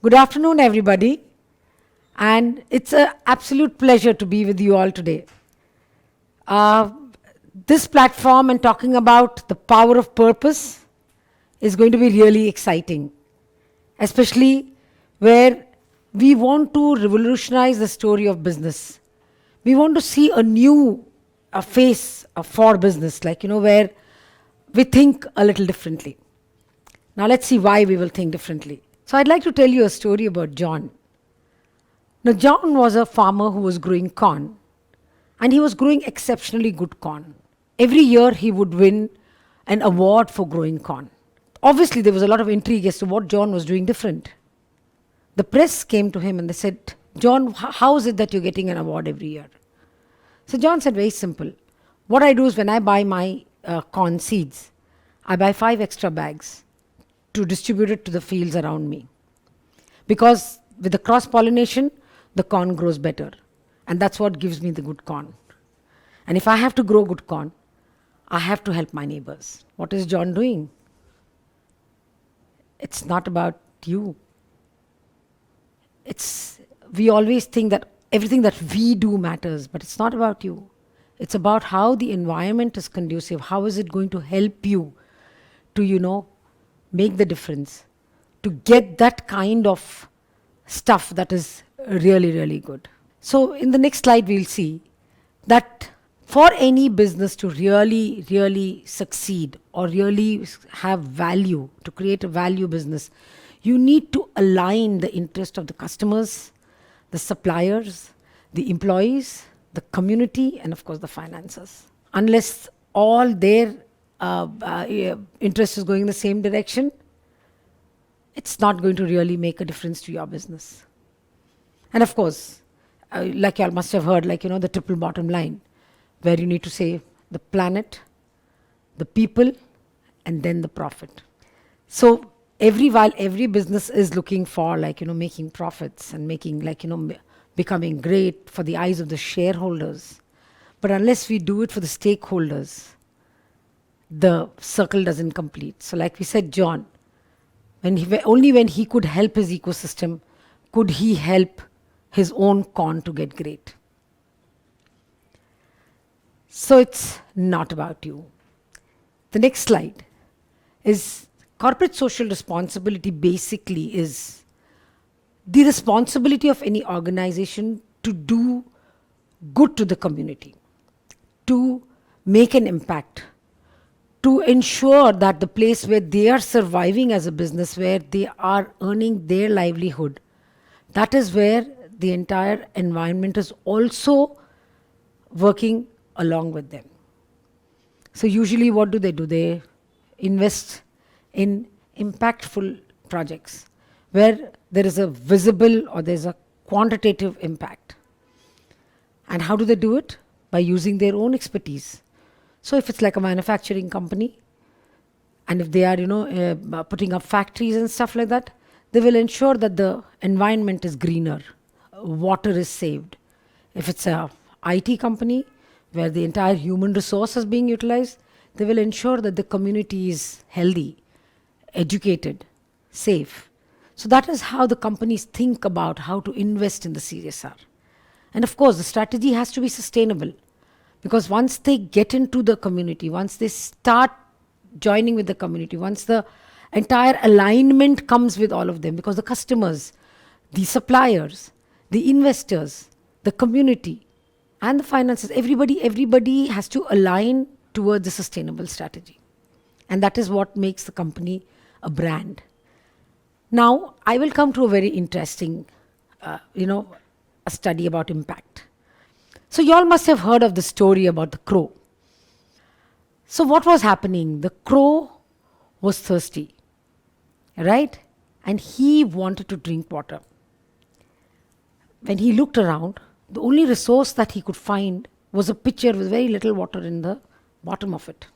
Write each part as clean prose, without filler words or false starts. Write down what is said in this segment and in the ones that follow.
Good afternoon, everybody. And it's an absolute pleasure to be with you all today. Uh, this platform and talking about the power of purpose is going to be really exciting, especially where we want to revolutionize the story of business. We want to see a new face for business, where we think a little differently. Now, let's see why we will think differently. So, I'd like to tell you a story about John. Now, John was a farmer who was growing corn, and he was growing exceptionally good corn. Every year, he would win an award for growing corn. Obviously, there was a lot of intrigue as to what John was doing different. The press came to him and they said, John, how is it that you're getting an award every year? So John said, very simple. What I do is when I buy my corn seeds, I buy 5 extra bags to distribute it to the fields around me. Because with the cross-pollination, the corn grows better. And that's what gives me the good corn. And if I have to grow good corn, I have to help my neighbors. What is John doing? It's not about you. We always think that everything that we do matters, but it's not about you. It's about how the environment is conducive. How is it going to help you to, make the difference, to get that kind of stuff that is really, really good. So in the next slide, we'll see that for any business to really, really succeed or really have value, to create a value business, you need to align the interest of the customers, the suppliers, the employees, the community, and of course the finances. Unless all their interest is going in the same direction, it's not going to really make a difference to your business. And of course, like you all must have heard, the triple bottom line, where you need to say the planet, the people, and then the profit. So while every business is looking for making profits and making becoming great for the eyes of the shareholders, but unless we do it for the stakeholders, the circle doesn't complete. So like we said, John, only when he could help his ecosystem could he help his own corn to get great. So it's not about you. The next slide is corporate social responsibility. Basically is the responsibility of any organization to do good to the community, to make an impact, to ensure that the place where they are surviving as a business, where they are earning their livelihood, that is where the entire environment is also working along with them. So usually what do? They invest in impactful projects where there is a visible or there's a quantitative impact. And how do they do it? By using their own expertise. So if it's like a manufacturing company, and if they are, putting up factories and stuff like that, they will ensure that the environment is greener, water is saved. If it's a IT company where the entire human resource is being utilized, they will ensure that the community is healthy, educated, safe. So that is how the companies think about how to invest in the CSR. And of course, the strategy has to be sustainable. Because once they get into the community, once they start joining with the community, once the entire alignment comes with all of them, because the customers, the suppliers, the investors, the community, and the finances, everybody has to align towards a sustainable strategy. And that is what makes the company a brand. Now, I will come to a very interesting, a study about impact. So you all must have heard of the story about the crow. So what was happening? The crow was thirsty, right? And he wanted to drink water. When he looked around, the only resource that he could find was a pitcher with very little water in the bottom of it.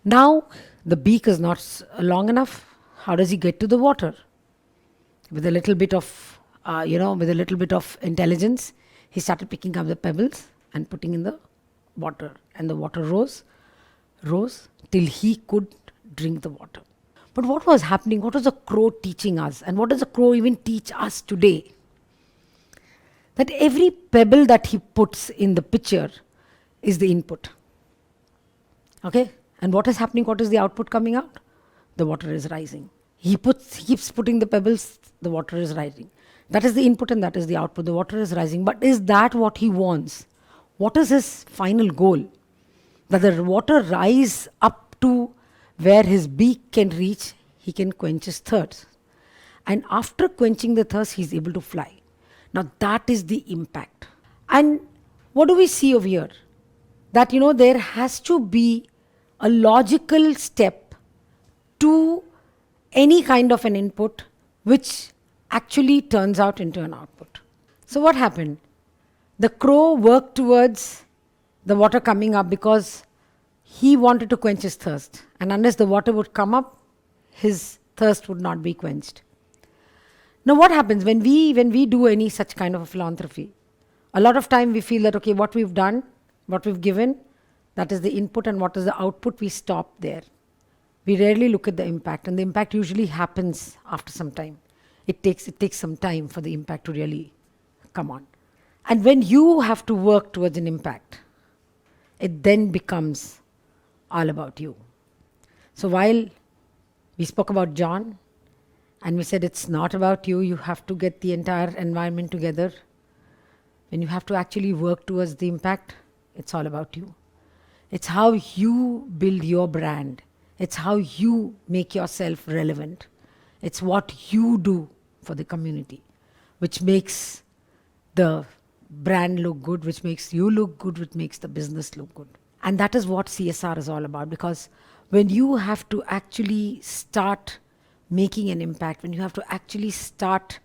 Now, the beak is not long enough. How does he get to the water? With a little bit of, intelligence, he started picking up the pebbles and putting in the water. And the water rose till he could drink the water. But what was happening? What was the crow teaching us? And what does the crow even teach us today? That every pebble that he puts in the pitcher is the input. Okay? And what is happening? What is the output coming out? The water is rising. Keeps putting the pebbles, the water is rising. That is the input and that is the output. The water is rising. But is that what he wants? What is his final goal? That the water rise up to where his beak can reach, he can quench his thirst. And after quenching the thirst, he's able to fly. Now that is the impact. And what do we see over here? That, there has to be a logical step to any kind of an input which actually turns out into an output. So what happened? The crow worked towards the water coming up because he wanted to quench his thirst. And unless the water would come up, his thirst would not be quenched. Now what happens when we do any such kind of a philanthropy? A lot of time we feel that, okay, what we've done, what we've given, that is the input, and what is the output, we stop there. We rarely look at the impact, and the impact usually happens after some time. It takes some time for the impact to really come on. And when you have to work towards an impact, it then becomes all about you. So while we spoke about John, and we said it's not about you, you have to get the entire environment together. When you have to actually work towards the impact, it's all about you. It's how you build your brand. It's how you make yourself relevant. It's what you do for the community, which makes the brand look good, which makes you look good, which makes the business look good. And that is what CSR is all about, because when you have to actually start making an impact, when you have to actually start,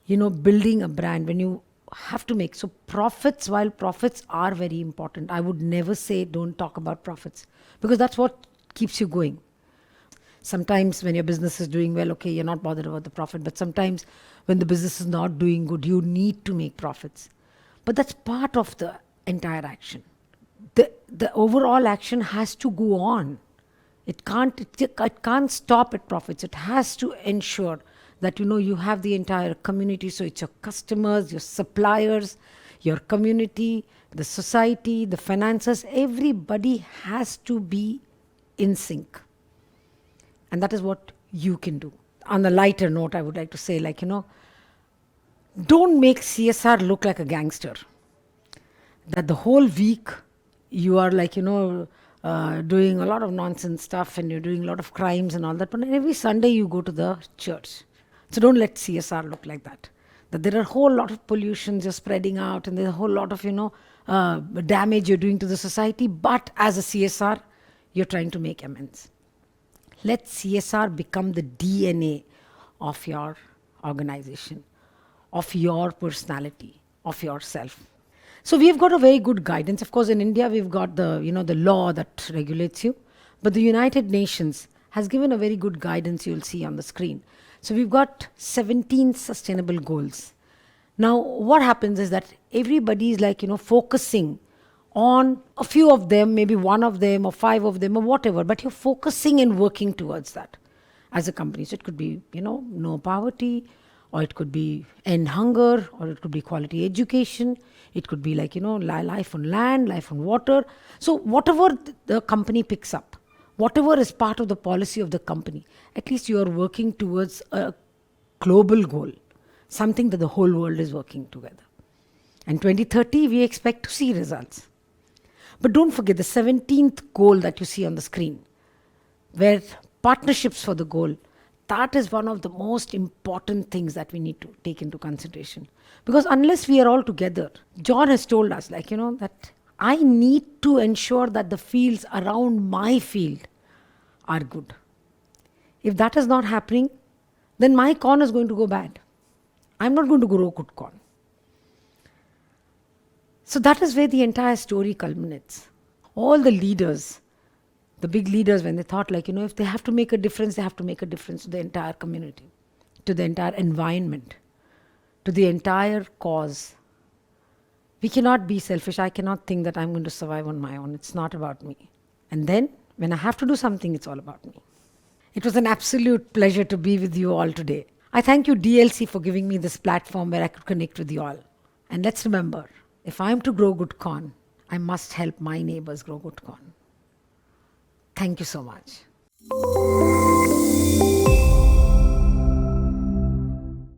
building a brand, when you have to make, so profits, while profits are very important, I would never say don't talk about profits, because that's what keeps you going. Sometimes when your business is doing well, okay, you're not bothered about the profit, but sometimes when the business is not doing good, you need to make profits. But that's part of the entire action. The overall action has to go on. It can't stop at profits. It has to ensure that you have the entire community. So it's your customers, your suppliers, your community, the society, the finances. Everybody has to be in sync. And that is what you can do. On a lighter note, I would like to say, don't make CSR look like a gangster. That the whole week you are doing a lot of nonsense stuff and you're doing a lot of crimes and all that. But every Sunday you go to the church. So don't let CSR look like that. That there are a whole lot of pollutions you're spreading out and there's a whole lot of, damage you're doing to the society. But as a CSR, you're trying to make amends. Let CSR become the DNA of your organization, of your personality, of yourself. So we've got a very good guidance. Of course, in India, we've got the law that regulates you. But the United Nations has given a very good guidance you'll see on the screen. So we've got 17 sustainable goals. Now, what happens is that everybody is focusing on a few of them, maybe one of them or 5 of them or whatever, but you're focusing and working towards that as a company. So it could be, no poverty, or it could be end hunger, or it could be quality education. It could be life on land, life on water. So whatever the company picks up, whatever is part of the policy of the company, at least you are working towards a global goal, something that the whole world is working together. And 2030, we expect to see results. But don't forget the 17th goal that you see on the screen, where partnerships for the goal, that is one of the most important things that we need to take into consideration. Because unless we are all together, John has told us, that I need to ensure that the fields around my field are good. If that is not happening, then my corn is going to go bad. I'm not going to grow good corn. So that is where the entire story culminates. All the leaders, the big leaders, when they thought if they have to make a difference, they have to make a difference to the entire community, to the entire environment, to the entire cause. We cannot be selfish. I cannot think that I'm going to survive on my own. It's not about me. And then when I have to do something, it's all about me. It was an absolute pleasure to be with you all today. I thank you, DLC, for giving me this platform where I could connect with you all. And let's remember, if I'm to grow good corn, I must help my neighbors grow good corn. Thank you so much.